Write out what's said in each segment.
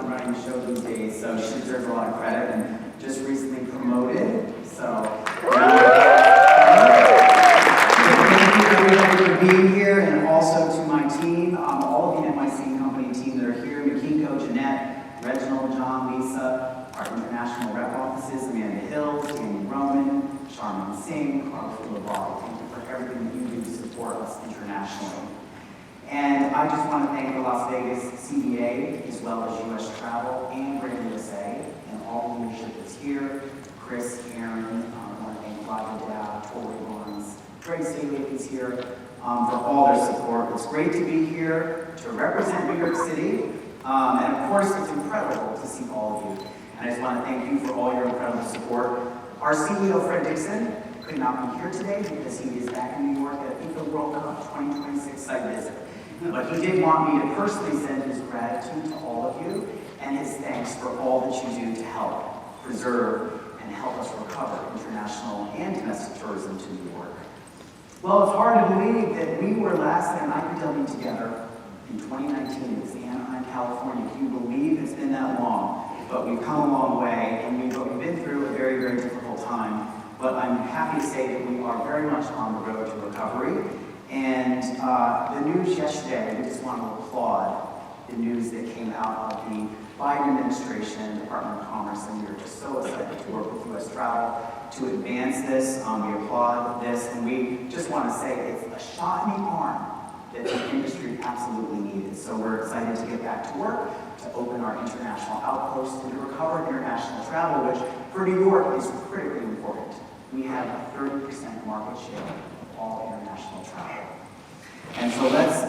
I'm running the show these days, so she deserves a lot of credit, and just recently promoted, so. Thank you everybody for being here, and also to my team, all of the NYC company team that are here, Makiko, Jeanette, Reginald, John, Lisa, our international rep offices, Amanda Hills, Danny Roman, Sharman Singh, Carlos Laval. Thank you for everything that you do to support us internationally. And I just want to thank the Las Vegas CBA, as well as US Travel and Grand USA, and all the leadership that's here. Chris, Aaron, I want to thank Roger Dow, Tori Barnes, Greg Staley is here for all their support. It's great to be here to represent New York City. And of course, it's incredible to see all of you. And I just want to thank you for all your incredible support. Our CEO, Fred Dixon, could not be here today because he is back in New York at the World Cup 2026 site visit. But he did want me to personally send his gratitude to all of you and his thanks for all that you do to help preserve and help us recover international and domestic tourism to New York. Well, it's hard to believe that we were last at an IPW together in 2019. It was Anaheim, California. Can you believe it's been that long? But we've come a long way, and we've been through a very, very difficult time. But I'm happy to say that we are very much on the road to recovery. And the news yesterday, we just want to applaud the news that came out of the Biden administration, Department of Commerce, and we are just so excited to work with US Travel to advance this. We applaud this, and we just want to say it's a shot in the arm that the industry absolutely needed. So we're excited to get back to work, to open our international outposts, and to recover international travel, which for New York is critically important. We have a 30% market share of all international travel. And so let's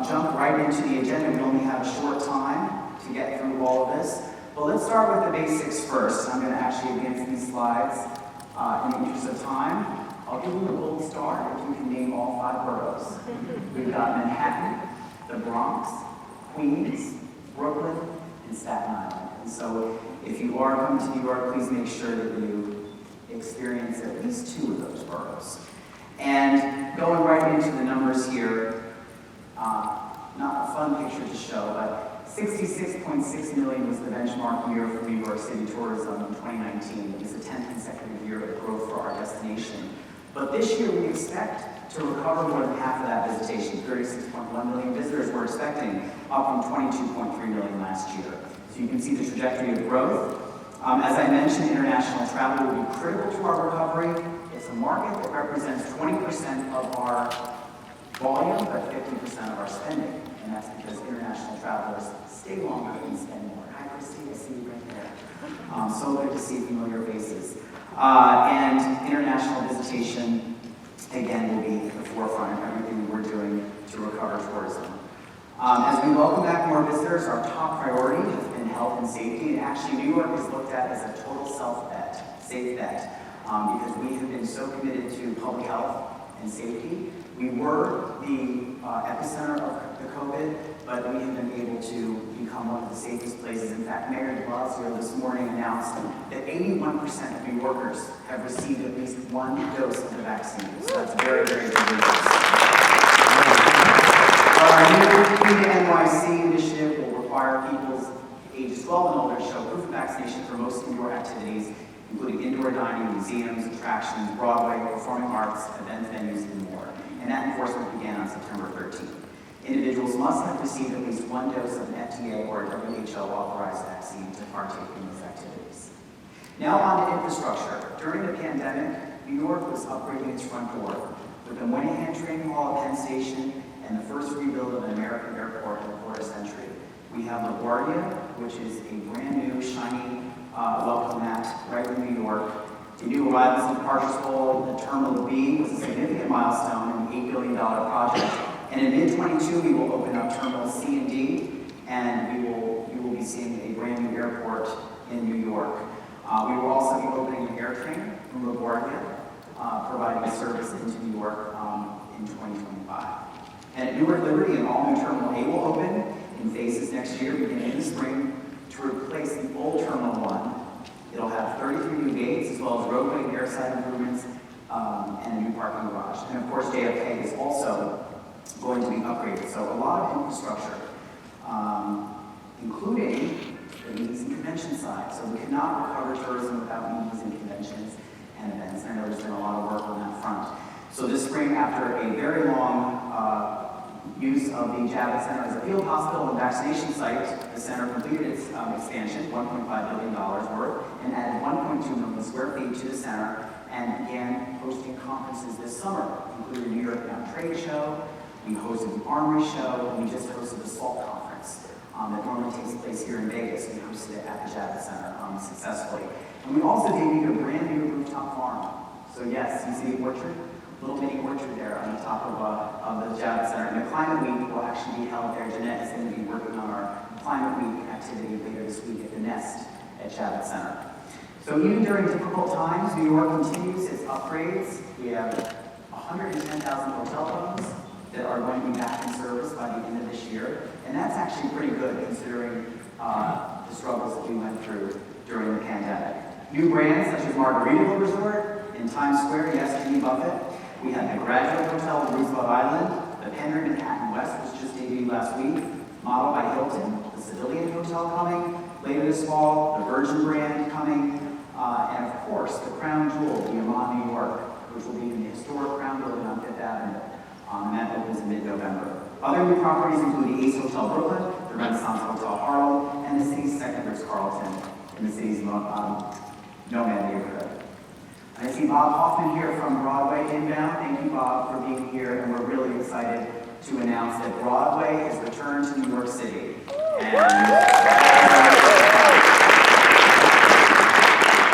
jump right into the agenda. We only have a short time to get through all of this. But let's start with the basics first. I'm going to actually advance these slides in the interest of time. I'll give you a gold star if you can name all 5 boroughs. We've got Manhattan, the Bronx, Queens, Brooklyn, and Staten Island. And so if you are coming to New York, please make sure that you experience at least 2 of those boroughs. And going right into the numbers here, not a fun picture to show, but 66.6 million was the benchmark year for New York City tourism in 2019. It was the 10th consecutive year of growth for our destination. But this year we expect to recover more than half of that visitation. 36.1 million visitors we're expecting, up from 22.3 million last year. So you can see the trajectory of growth. As I mentioned, international travel will be critical to our recovery. It's a market that represents 20% of our volume, but 50% of our spending. And that's because international travelers stay longer and spend more. Hi, Christy, I see you right there. So good to see familiar faces. And international visitation, again, will be at the forefront of everything we're doing to recover tourism. As we welcome back more visitors, our top priority has been health and safety. And actually, New York is looked at as a total safe bet, because we have been so committed to public health and safety. We were the epicenter of the COVID, but we have been able to become one of the safest places. In fact, Mayor de Blasio this morning announced that 81% of New Yorkers have received at least 1 dose of the vaccine. So that's very, very good news. Our new NYC initiative will require people ages 12 and older to show proof of vaccination for most indoor activities, including indoor dining, museums, attractions, Broadway, performing arts, event venues, and more. And that enforcement began on September 13th. Individuals must have received at least 1 dose of an FDA or WHO-authorized vaccine to partake in these activities. Now on to infrastructure. During the pandemic, New York was upgrading its front door with the Moynihan Train Hall at Penn Station and the first rebuild of an American airport in the quarter century. We have LaGuardia, which is a brand new, shiny welcome mat right in New York. The new arrivals and departures hall at Terminal B was a significant milestone, an $8 billion project. And in mid-22, we will open up Terminal C and D, and we will be seeing a brand new airport in New York. We will also be opening an air train from LaGuardia, providing service into New York in 2025. And at Newark Liberty, an all-new Terminal A will open in phases next year, beginning in the spring, to replace the old Terminal 1. It'll have 33 new gates, as well as roadway and airside improvements, and a new parking garage. And of course, JFK is also going to be upgraded. So a lot of infrastructure, including the been a lot of work on that front. So this spring, after a very long use of the Javits Center as a field hospital and vaccination site, the center completed its expansion, $1.5 billion worth, and added 1.2 million square feet to the center, and began hosting conferences this summer, including the New York Bound Trade Show. We hosted the Armory Show, and we just hosted the SALT Conference that normally takes place here in Vegas. We hosted it at the Javits Center successfully. And we also debuted a brand new rooftop farm. So yes, you see the orchard? Little mini orchard there on the top of the Javits Center. And the Climate Week will actually be held there. Jeanette is going to be working on our Climate Week activity later this week at the Nest at Javits Center. So even during difficult times, New York continues its upgrades. We have 110,000 hotel rooms that are going to be back in service by the end of this year. And that's actually pretty good considering the struggles that we went through during the pandemic. New brands such as Margaritaville Resort in Times Square, yes, Jimmy Buffett. We have the Graduate Hotel in Roosevelt Island. The Penn Manhattan West was just debuted last week, modeled by Hilton. The Civilian Hotel coming later this fall. The Virgin brand coming. And of course, the crown jewel, the Amman, New York, which will be in the historic Crown Building on Fifth Avenue. And that opens in mid-November. Other new properties include the Ace Hotel Brooklyn, the Renaissance Hotel Harlem, and the city's second Ritz-Carlton in the city's Nomad neighborhood. I see Bob Hoffman here from Broadway inbound. Thank you, Bob, for being here, and we're really excited to announce that Broadway has returned to New York City.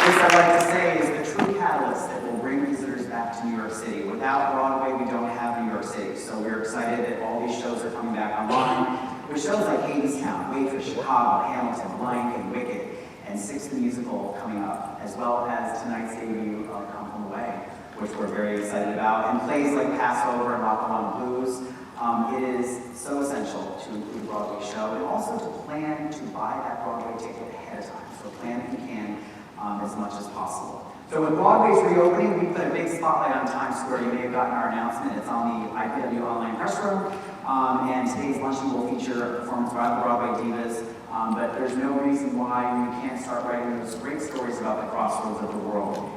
This, I'd like to say, is the true catalyst that will bring visitors back to New York City. Without Broadway, we don't have New York City. So we're excited that all these shows are coming back online. With shows like Hadestown, Waitress, Chicago, Hamilton, Lion King, Wicked, and Six the Musical coming up, as well as tonight's debut of Come From Away, which we're very excited about. And plays like Passover and Rock Blues. It is so essential to include a Broadway show, and also to plan to buy that Broadway ticket ahead of time. So plan if you can. As much as possible. So with Broadway's reopening, we put a big spotlight on Times Square. You may have gotten our announcement. It's on the IPW online press room. And today's luncheon will feature a performance by the Broadway divas. But there's no reason why we can't start writing those great stories about the crossroads of the world